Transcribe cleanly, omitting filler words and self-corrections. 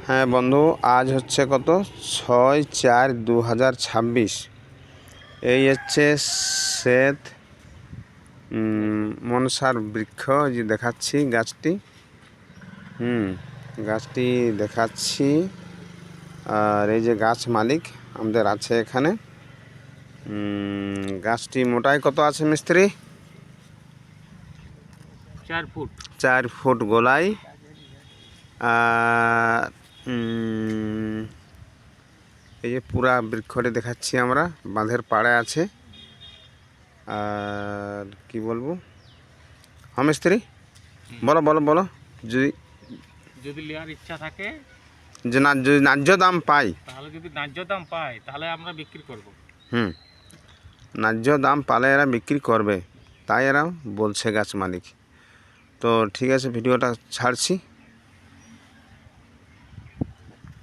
হ্যাঁ বন্ধু, আজ হচ্ছে কত 6/4/2026। এই হচ্ছে শ্বেত মনসার বৃক্ষ যে দেখাচ্ছি গাছটি। গাছটি দেখাচ্ছি। আর এই যে গাছ মালিক আমাদের আছে এখানে। গাছটি মোটায় কত আছে মিস্ত্রি? 4 ফুট গোলায়। এই যে পুরা বৃক্ষটি দেখাচ্ছি আমরা, বাঁধের পাড়ে আছে। আর কি বলবো? হ্যাঁ মিস্ত্রি, বলো বলো বলো। যদি নেওয়ার ইচ্ছা থাকে, যে যদি ন্যায্য দাম পাই, তাহলে আমরা বিক্রি করব। ন্যায্য দাম পালে এরা বিক্রি করবে, তাই এরা বলছে গাছ মালিক। তো ঠিক আছে, ভিডিওটা ছাড়ছি।